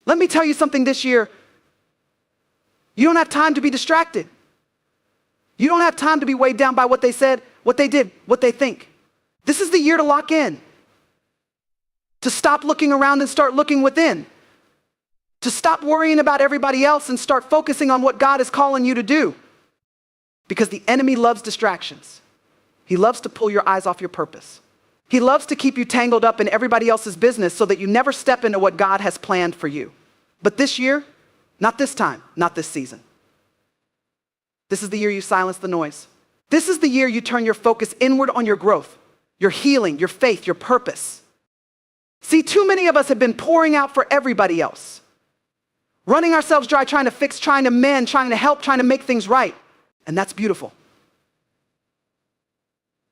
Let me tell you something this year. You don't have time to be distracted. You don't have time to be weighed down by what they said, what they did, what they think. This is the year to lock in. To stop looking around and start looking within. To stop worrying about everybody else and start focusing on what God is calling you to do. Because the enemy loves distractions. He loves to pull your eyes off your purpose. He loves to keep you tangled up in everybody else's business so that you never step into what God has planned for you. But this year, not this time, not this season. This is the year you silence the noise. This is the year you turn your focus inward on your growth, your healing, your faith, your purpose. See, too many of us have been pouring out for everybody else. Running ourselves dry, trying to fix, trying to mend, trying to help, trying to make things right. And that's beautiful.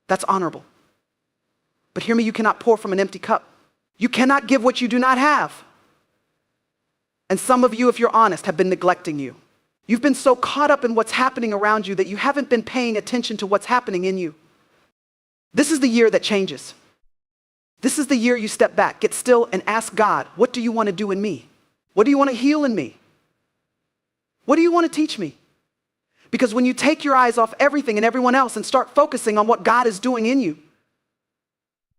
That's honorable. But hear me, you cannot pour from an empty cup. You cannot give what you do not have. And some of you, if you're honest, have been neglecting you. You've been so caught up in what's happening around you that you haven't been paying attention to what's happening in you. This is the year that changes. This is the year you step back, get still, and ask God, what do you want to do in me? What do you want to heal in me? What do you want to teach me? Because when you take your eyes off everything and everyone else and start focusing on what God is doing in you,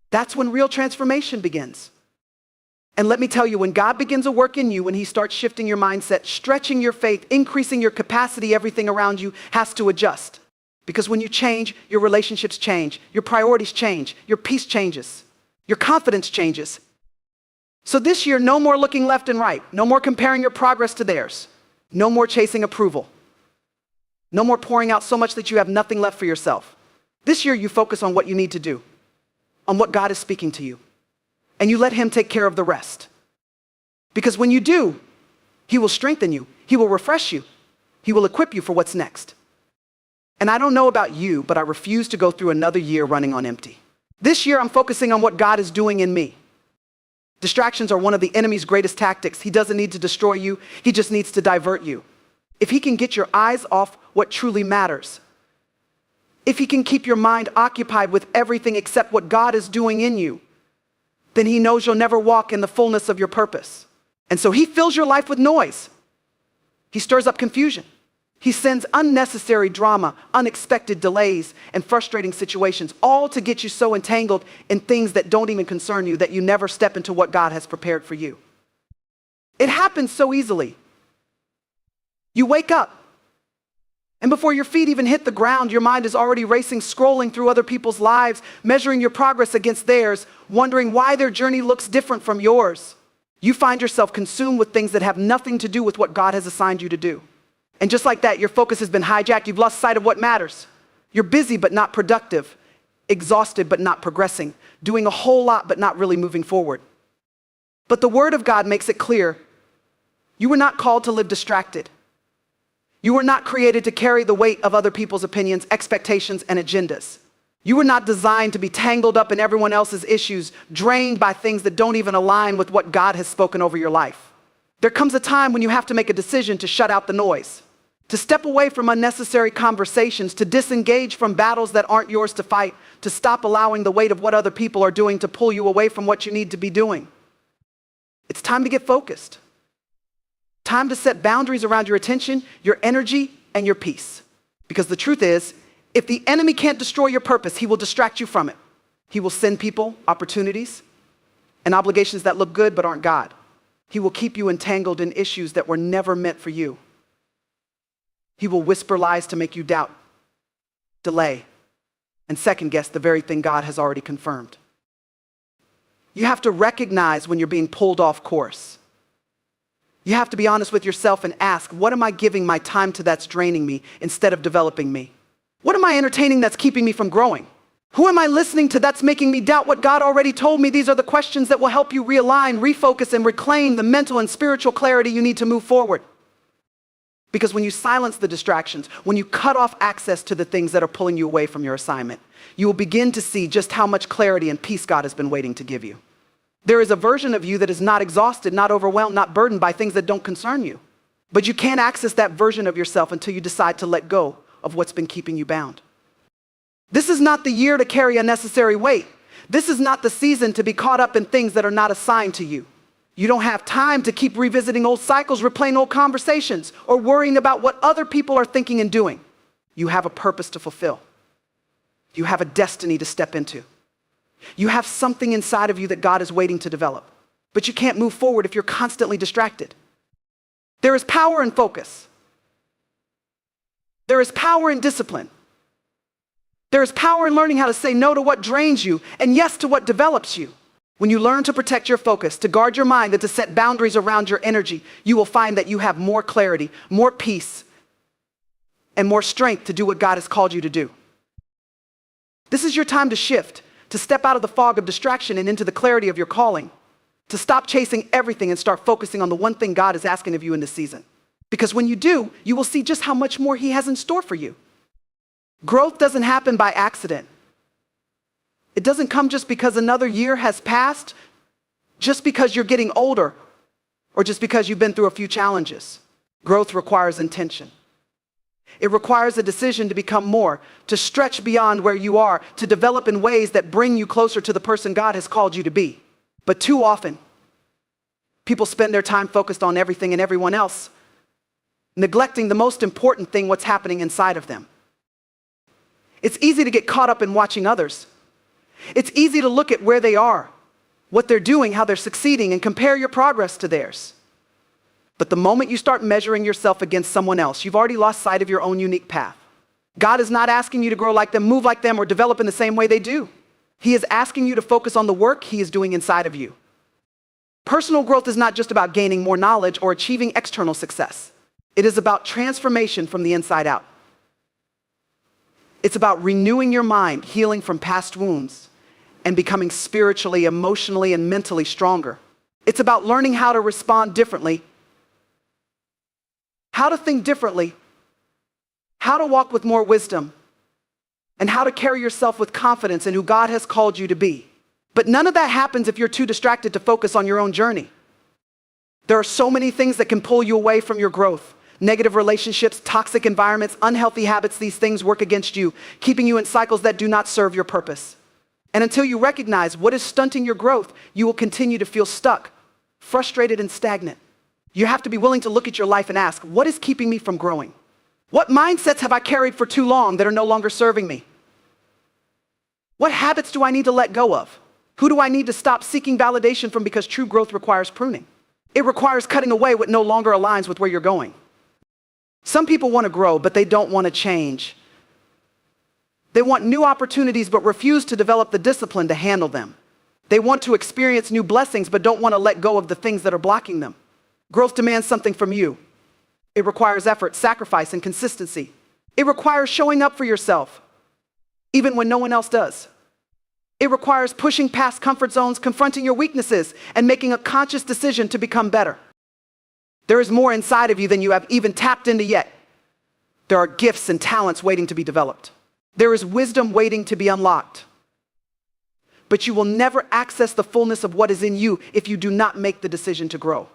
that's when real transformation begins. And let me tell you, when God begins a work in you, when he starts shifting your mindset, stretching your faith, increasing your capacity, everything around you has to adjust. Because when you change, your relationships change, your priorities change, your peace changes, your confidence changes. So this year, no more looking left and right, no more comparing your progress to theirs, no more chasing approval, no more pouring out so much that you have nothing left for yourself. This year, you focus on what you need to do, on what God is speaking to you. And you let him take care of the rest. Because when you do, he will strengthen you. He will refresh you. He will equip you for what's next. And I don't know about you, but I refuse to go through another year running on empty. This year, I'm focusing on what God is doing in me. Distractions are one of the enemy's greatest tactics. He doesn't need to destroy you. He just needs to divert you. If he can get your eyes off what truly matters, if he can keep your mind occupied with everything except what God is doing in you, then he knows you'll never walk in the fullness of your purpose. And so he fills your life with noise. He stirs up confusion. He sends unnecessary drama, unexpected delays, and frustrating situations, all to get you so entangled in things that don't even concern you that you never step into what God has prepared for you. It happens so easily. You wake up, and before your feet even hit the ground, your mind is already racing, scrolling through other people's lives, measuring your progress against theirs, wondering why their journey looks different from yours. You find yourself consumed with things that have nothing to do with what God has assigned you to do. And just like that, your focus has been hijacked. You've lost sight of what matters. You're busy but not productive, exhausted but not progressing, doing a whole lot but not really moving forward. But the Word of God makes it clear, you were not called to live distracted. You were not created to carry the weight of other people's opinions, expectations, and agendas. You were not designed to be tangled up in everyone else's issues, drained by things that don't even align with what God has spoken over your life. There comes a time when you have to make a decision to shut out the noise, to step away from unnecessary conversations, to disengage from battles that aren't yours to fight, to stop allowing the weight of what other people are doing to pull you away from what you need to be doing. It's time to get focused. Time to set boundaries around your attention, your energy, and your peace. Because the truth is, if the enemy can't destroy your purpose, he will distract you from it. He will send people opportunities and obligations that look good but aren't God. He will keep you entangled in issues that were never meant for you. He will whisper lies to make you doubt, delay, and second guess the very thing God has already confirmed. You have to recognize when you're being pulled off course. You have to be honest with yourself and ask, what am I giving my time to that's draining me instead of developing me? What am I entertaining that's keeping me from growing? Who am I listening to that's making me doubt what God already told me? These are the questions that will help you realign, refocus, and reclaim the mental and spiritual clarity you need to move forward. Because when you silence the distractions, when you cut off access to the things that are pulling you away from your assignment, you will begin to see just how much clarity and peace God has been waiting to give you. There is a version of you that is not exhausted, not overwhelmed, not burdened by things that don't concern you. But you can't access that version of yourself until you decide to let go of what's been keeping you bound. This is not the year to carry unnecessary weight. This is not the season to be caught up in things that are not assigned to you. You don't have time to keep revisiting old cycles, replaying old conversations, or worrying about what other people are thinking and doing. You have a purpose to fulfill. You have a destiny to step into. You have something inside of you that God is waiting to develop. But you can't move forward if you're constantly distracted. There is power in focus. There is power in discipline. There is power in learning how to say no to what drains you and yes to what develops you. When you learn to protect your focus, to guard your mind, and to set boundaries around your energy, you will find that you have more clarity, more peace, and more strength to do what God has called you to do. This is your time to shift, to step out of the fog of distraction and into the clarity of your calling, to stop chasing everything and start focusing on the one thing God is asking of you in this season. Because when you do, you will see just how much more He has in store for you. Growth doesn't happen by accident. It doesn't come just because another year has passed, just because you're getting older, or just because you've been through a few challenges. Growth requires intention. It requires a decision to become more, to stretch beyond where you are, to develop in ways that bring you closer to the person God has called you to be. But too often, people spend their time focused on everything and everyone else, neglecting the most important thing, what's happening inside of them. It's easy to get caught up in watching others. It's easy to look at where they are, what they're doing, how they're succeeding, and compare your progress to theirs. But the moment you start measuring yourself against someone else, you've already lost sight of your own unique path. God is not asking you to grow like them, move like them, or develop in the same way they do. He is asking you to focus on the work He is doing inside of you. Personal growth is not just about gaining more knowledge or achieving external success. It is about transformation from the inside out. It's about renewing your mind, healing from past wounds, and becoming spiritually, emotionally, and mentally stronger. It's about learning how to respond differently, how to think differently, how to walk with more wisdom, and how to carry yourself with confidence in who God has called you to be. But none of that happens if you're too distracted to focus on your own journey. There are so many things that can pull you away from your growth. Negative relationships, toxic environments, unhealthy habits, these things work against you, keeping you in cycles that do not serve your purpose. And until you recognize what is stunting your growth, you will continue to feel stuck, frustrated, and stagnant. You have to be willing to look at your life and ask, what is keeping me from growing? What mindsets have I carried for too long that are no longer serving me? What habits do I need to let go of? Who do I need to stop seeking validation from, because true growth requires pruning? It requires cutting away what no longer aligns with where you're going. Some people want to grow, but they don't want to change. They want new opportunities, but refuse to develop the discipline to handle them. They want to experience new blessings, but don't want to let go of the things that are blocking them. Growth demands something from you. It requires effort, sacrifice, and consistency. It requires showing up for yourself, even when no one else does. It requires pushing past comfort zones, confronting your weaknesses, and making a conscious decision to become better. There is more inside of you than you have even tapped into yet. There are gifts and talents waiting to be developed. There is wisdom waiting to be unlocked. But you will never access the fullness of what is in you if you do not make the decision to grow.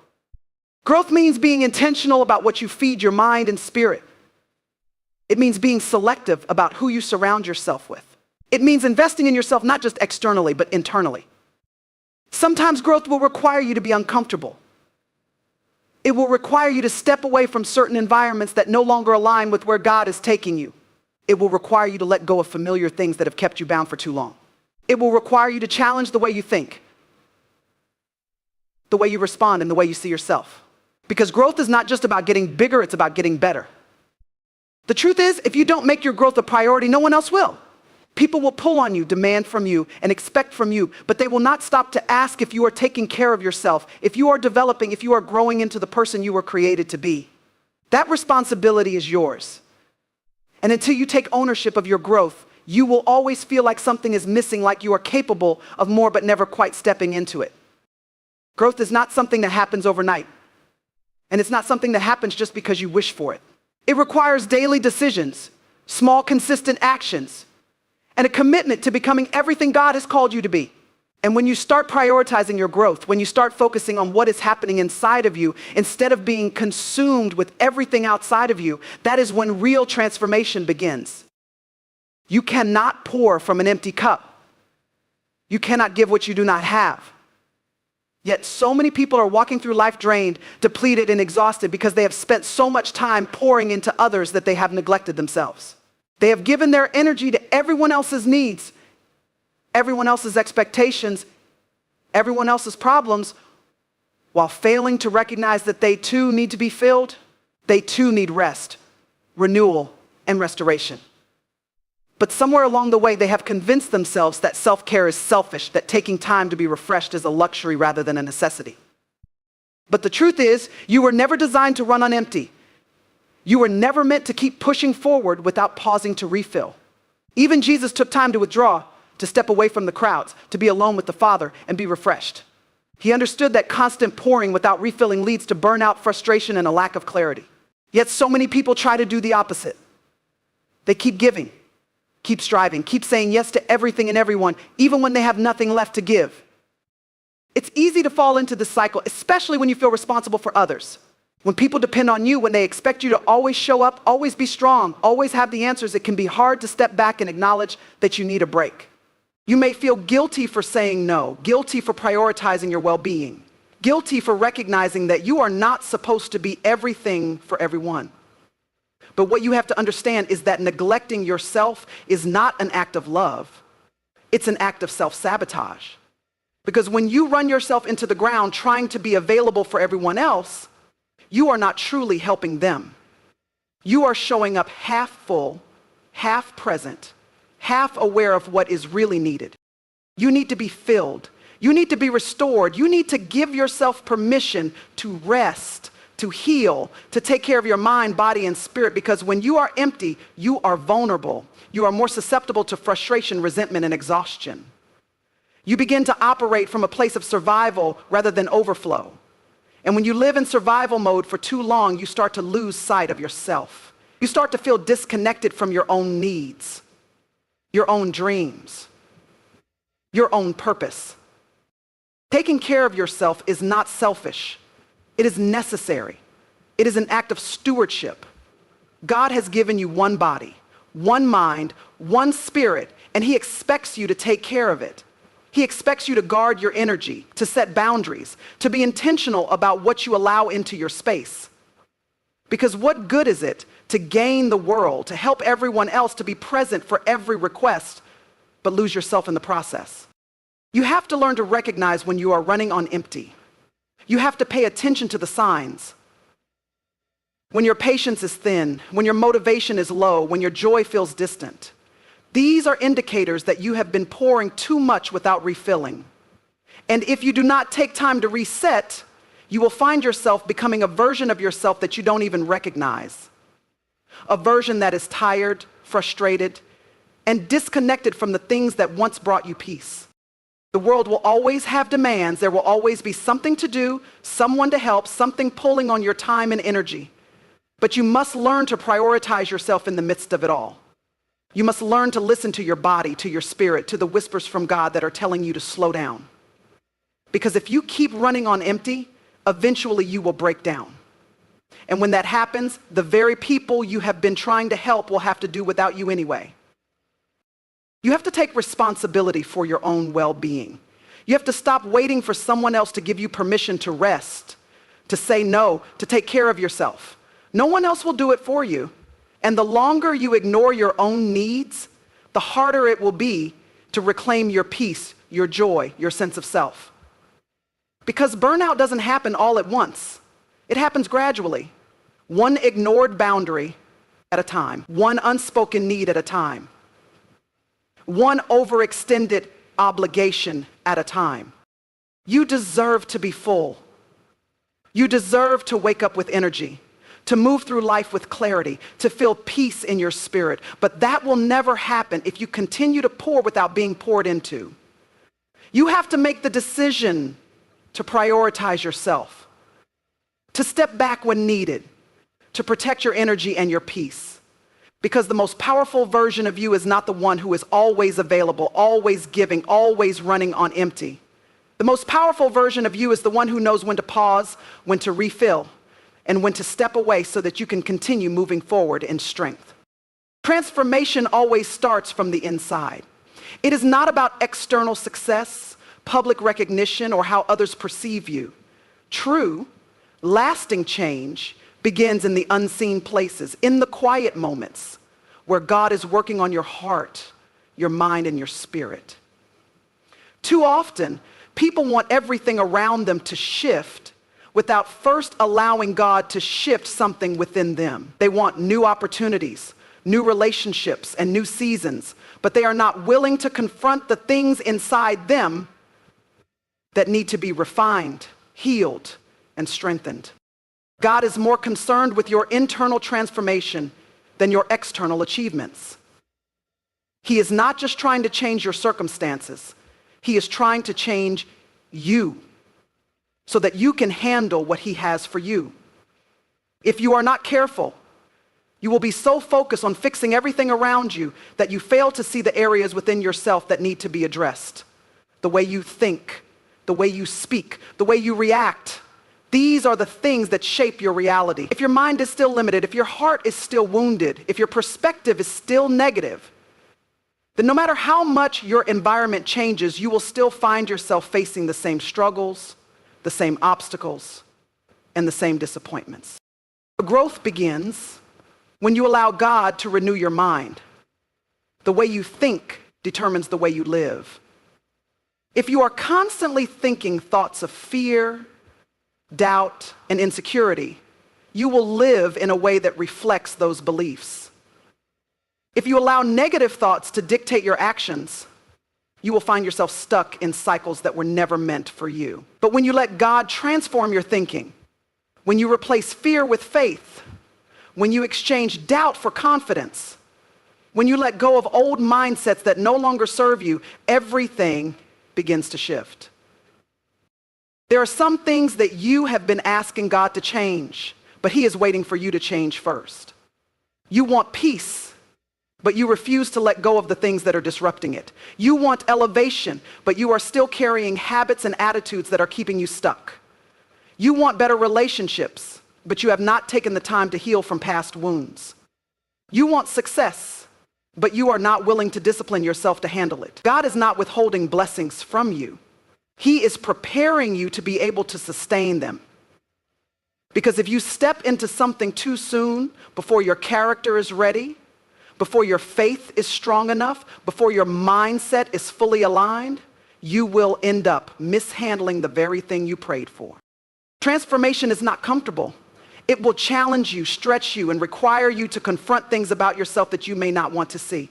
Growth means being intentional about what you feed your mind and spirit. It means being selective about who you surround yourself with. It means investing in yourself not just externally, but internally. Sometimes growth will require you to be uncomfortable. It will require you to step away from certain environments that no longer align with where God is taking you. It will require you to let go of familiar things that have kept you bound for too long. It will require you to challenge the way you think, the way you respond, and the way you see yourself. Because growth is not just about getting bigger, it's about getting better. The truth is, if you don't make your growth a priority, no one else will. People will pull on you, demand from you, and expect from you, but they will not stop to ask if you are taking care of yourself, if you are developing, if you are growing into the person you were created to be. That responsibility is yours. And until you take ownership of your growth, you will always feel like something is missing, like you are capable of more but never quite stepping into it. Growth is not something that happens overnight, and it's not something that happens just because you wish for it. It requires daily decisions, small, consistent actions, and a commitment to becoming everything God has called you to be. And when you start prioritizing your growth, when you start focusing on what is happening inside of you, instead of being consumed with everything outside of you, that is when real transformation begins. You cannot pour from an empty cup. You cannot give what you do not have. Yet so many people are walking through life drained, depleted, and exhausted because they have spent so much time pouring into others that they have neglected themselves. They have given their energy to everyone else's needs, everyone else's expectations, everyone else's problems, while failing to recognize that they too need to be filled. They too need rest, renewal, and restoration. But somewhere along the way, they have convinced themselves that self-care is selfish, that taking time to be refreshed is a luxury rather than a necessity. But the truth is, you were never designed to run on empty. You were never meant to keep pushing forward without pausing to refill. Even Jesus took time to withdraw, to step away from the crowds, to be alone with the Father and be refreshed. He understood that constant pouring without refilling leads to burnout, frustration, and a lack of clarity. Yet so many people try to do the opposite. They keep giving, keep striving, keep saying yes to everything and everyone, even when they have nothing left to give. It's easy to fall into this cycle, especially when you feel responsible for others. When people depend on you, when they expect you to always show up, always be strong, always have the answers, it can be hard to step back and acknowledge that you need a break. You may feel guilty for saying no, guilty for prioritizing your well-being, guilty for recognizing that you are not supposed to be everything for everyone. But what you have to understand is that neglecting yourself is not an act of love. It's an act of self-sabotage. Because when you run yourself into the ground trying to be available for everyone else, you are not truly helping them. You are showing up half full, half present, half aware of what is really needed. You need to be filled. You need to be restored. You need to give yourself permission to rest, to heal, to take care of your mind, body, and spirit, because when you are empty, you are vulnerable. You are more susceptible to frustration, resentment, and exhaustion. You begin to operate from a place of survival rather than overflow. And when you live in survival mode for too long, you start to lose sight of yourself. You start to feel disconnected from your own needs, your own dreams, your own purpose. Taking care of yourself is not selfish. It is necessary. It is an act of stewardship. God has given you one body, one mind, one spirit, and He expects you to take care of it. He expects you to guard your energy, to set boundaries, to be intentional about what you allow into your space. Because what good is it to gain the world, to help everyone else, to be present for every request, but lose yourself in the process? You have to learn to recognize when you are running on empty. You have to pay attention to the signs. When your patience is thin, when your motivation is low, when your joy feels distant. These are indicators that you have been pouring too much without refilling. And if you do not take time to reset, you will find yourself becoming a version of yourself that you don't even recognize. A version that is tired, frustrated, and disconnected from the things that once brought you peace. The world will always have demands. There will always be something to do, someone to help, something pulling on your time and energy. But you must learn to prioritize yourself in the midst of it all. You must learn to listen to your body, to your spirit, to the whispers from God that are telling you to slow down. Because if you keep running on empty, eventually you will break down. And when that happens, the very people you have been trying to help will have to do without you anyway. You have to take responsibility for your own well-being. You have to stop waiting for someone else to give you permission to rest, to say no, to take care of yourself. No one else will do it for you. And the longer you ignore your own needs, the harder it will be to reclaim your peace, your joy, your sense of self. Because burnout doesn't happen all at once. It happens gradually. One ignored boundary at a time. One unspoken need at a time. One overextended obligation at a time. You deserve to be full. You deserve to wake up with energy, to move through life with clarity, to feel peace in your spirit. But that will never happen if you continue to pour without being poured into. You have to make the decision to prioritize yourself, to step back when needed, to protect your energy and your peace. Because the most powerful version of you is not the one who is always available, always giving, always running on empty. The most powerful version of you is the one who knows when to pause, when to refill, and when to step away so that you can continue moving forward in strength. Transformation always starts from the inside. It is not about external success, public recognition, or how others perceive you. True, lasting change begins in the unseen places, in the quiet moments where God is working on your heart, your mind, and your spirit. Too often, people want everything around them to shift without first allowing God to shift something within them. They want new opportunities, new relationships, and new seasons, but they are not willing to confront the things inside them that need to be refined, healed, and strengthened. God is more concerned with your internal transformation than your external achievements. He is not just trying to change your circumstances. He is trying to change you so that you can handle what he has for you. If you are not careful, you will be so focused on fixing everything around you that you fail to see the areas within yourself that need to be addressed. The way you think, the way you speak, the way you react. These are the things that shape your reality. If your mind is still limited, if your heart is still wounded, if your perspective is still negative, then no matter how much your environment changes, you will still find yourself facing the same struggles, the same obstacles, and the same disappointments. Growth begins when you allow God to renew your mind. The way you think determines the way you live. If you are constantly thinking thoughts of fear, doubt, and insecurity, you will live in a way that reflects those beliefs. If you allow negative thoughts to dictate your actions, you will find yourself stuck in cycles that were never meant for you. But when you let God transform your thinking, when you replace fear with faith, when you exchange doubt for confidence, when you let go of old mindsets that no longer serve you, everything begins to shift. There are some things that you have been asking God to change, but he is waiting for you to change first. You want peace, but you refuse to let go of the things that are disrupting it. You want elevation, but you are still carrying habits and attitudes that are keeping you stuck. You want better relationships, but you have not taken the time to heal from past wounds. You want success, but you are not willing to discipline yourself to handle it. God is not withholding blessings from you. He is preparing you to be able to sustain them. Because if you step into something too soon, before your character is ready, before your faith is strong enough, before your mindset is fully aligned, you will end up mishandling the very thing you prayed for. Transformation is not comfortable. It will challenge you, stretch you, and require you to confront things about yourself that you may not want to see.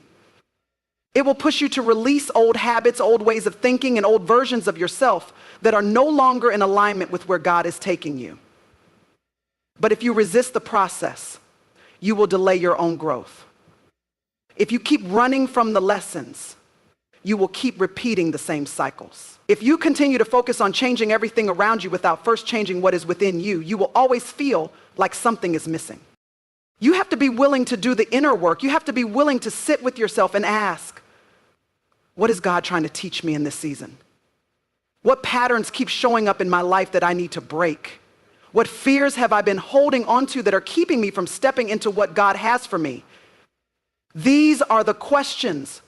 It will push you to release old habits, old ways of thinking, and old versions of yourself that are no longer in alignment with where God is taking you. But if you resist the process, you will delay your own growth. If you keep running from the lessons, you will keep repeating the same cycles. If you continue to focus on changing everything around you without first changing what is within you, you will always feel like something is missing. You have to be willing to do the inner work. You have to be willing to sit with yourself and ask, what is God trying to teach me in this season? What patterns keep showing up in my life that I need to break? What fears have I been holding onto that are keeping me from stepping into what God has for me? These are the questions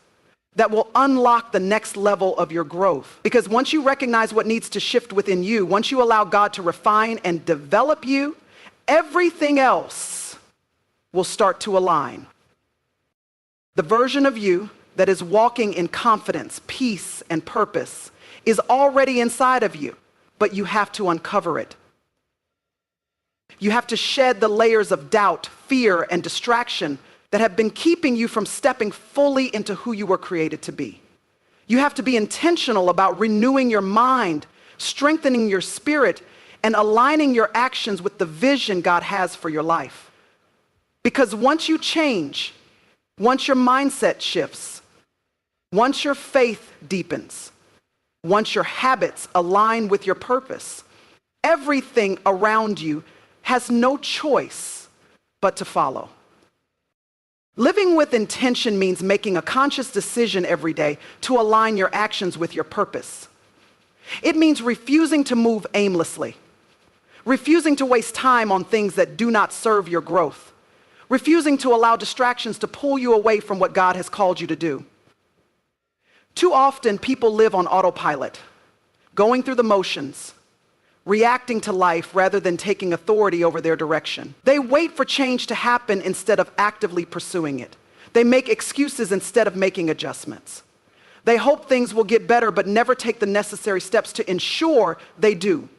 that will unlock the next level of your growth. Because once you recognize what needs to shift within you, once you allow God to refine and develop you, everything else will start to align. The version of you that is walking in confidence, peace, and purpose is already inside of you, but you have to uncover it. You have to shed the layers of doubt, fear, and distraction that have been keeping you from stepping fully into who you were created to be. You have to be intentional about renewing your mind, strengthening your spirit, and aligning your actions with the vision God has for your life. Because once you change, once your mindset shifts, once your faith deepens, once your habits align with your purpose, everything around you has no choice but to follow. Living with intention means making a conscious decision every day to align your actions with your purpose. It means refusing to move aimlessly, refusing to waste time on things that do not serve your growth, refusing to allow distractions to pull you away from what God has called you to do. Too often, people live on autopilot. going through the motions, reacting to life rather than taking authority over their direction. They wait for change to happen instead of actively pursuing it. They make excuses instead of making adjustments. They hope things will get better but never take the necessary steps to ensure they do.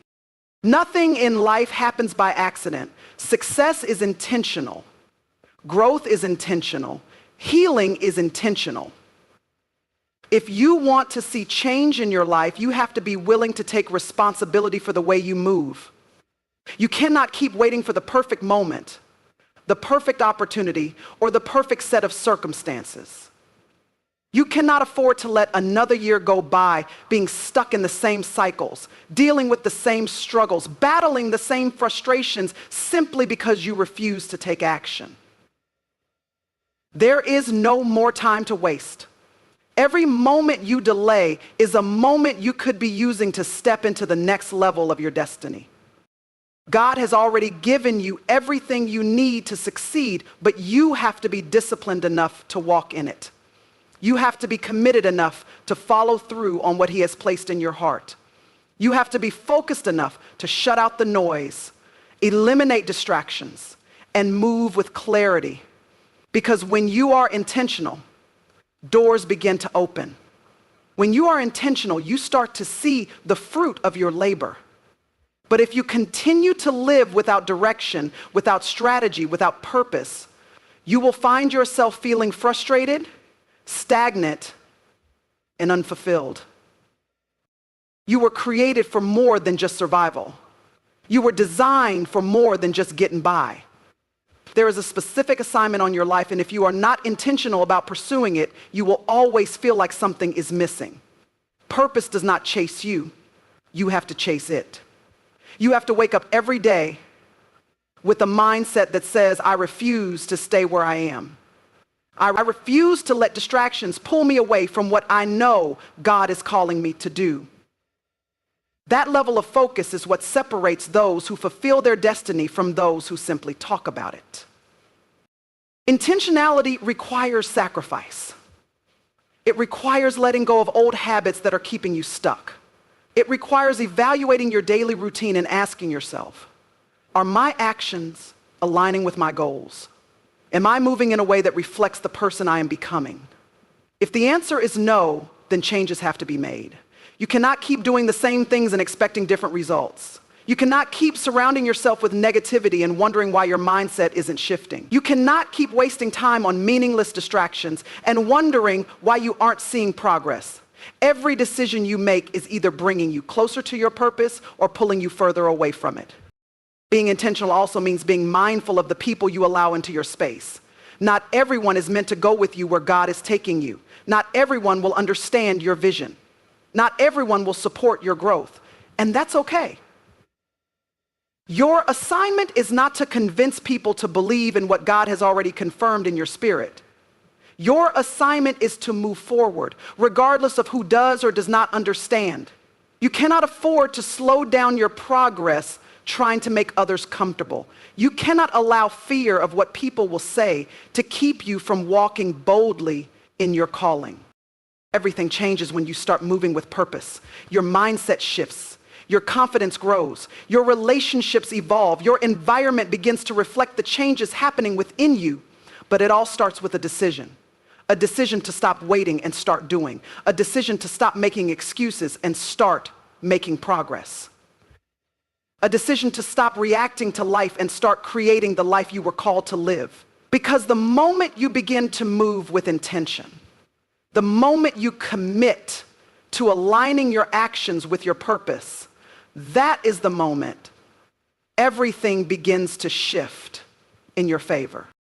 Nothing in life happens by accident. Success is intentional. Growth is intentional. Healing is intentional. If you want to see change in your life, you have to be willing to take responsibility for the way you move. You cannot keep waiting for the perfect moment, the perfect opportunity, or the perfect set of circumstances. You cannot afford to let another year go by being stuck in the same cycles, dealing with the same struggles, battling the same frustrations simply because you refuse to take action. There is no more time to waste. Every moment you delay is a moment you could be using to step into the next level of your destiny. God has already given you everything you need to succeed, but you have to be disciplined enough to walk in it. You have to be committed enough to follow through on what He has placed in your heart. You have to be focused enough to shut out the noise, eliminate distractions, and move with clarity. Because when you are intentional, doors begin to open. When you are intentional, you start to see the fruit of your labor. But if you continue to live without direction, without strategy, without purpose, you will find yourself feeling frustrated, stagnant, and unfulfilled. You were created for more than just survival. You were designed for more than just getting by. There is a specific assignment on your life, and if you are not intentional about pursuing it, you will always feel like something is missing. Purpose does not chase you. You have to chase it. You have to wake up every day with a mindset that says, I refuse to stay where I am. I refuse to let distractions pull me away from what I know God is calling me to do. That level of focus is what separates those who fulfill their destiny from those who simply talk about it. Intentionality requires sacrifice. It requires letting go of old habits that are keeping you stuck. It requires evaluating your daily routine and asking yourself, are my actions aligning with my goals? Am I moving in a way that reflects the person I am becoming? If the answer is no, then changes have to be made. You cannot keep doing the same things and expecting different results. You cannot keep surrounding yourself with negativity and wondering why your mindset isn't shifting. You cannot keep wasting time on meaningless distractions and wondering why you aren't seeing progress. Every decision you make is either bringing you closer to your purpose or pulling you further away from it. Being intentional also means being mindful of the people you allow into your space. Not everyone is meant to go with you where God is taking you. Not everyone will understand your vision. Not everyone will support your growth. And that's okay. Your assignment is not to convince people to believe in what God has already confirmed in your spirit. Your assignment is to move forward, regardless of who does or does not understand. You cannot afford to slow down your progress trying to make others comfortable. You cannot allow fear of what people will say to keep you from walking boldly in your calling. Everything changes when you start moving with purpose. Your mindset shifts. Your confidence grows. Your relationships evolve. Your environment begins to reflect the changes happening within you. But it all starts with a decision. A decision to stop waiting and start doing. A decision to stop making excuses and start making progress. A decision to stop reacting to life and start creating the life you were called to live. Because the moment you begin to move with intention, the moment you commit to aligning your actions with your purpose, that is the moment everything begins to shift in your favor.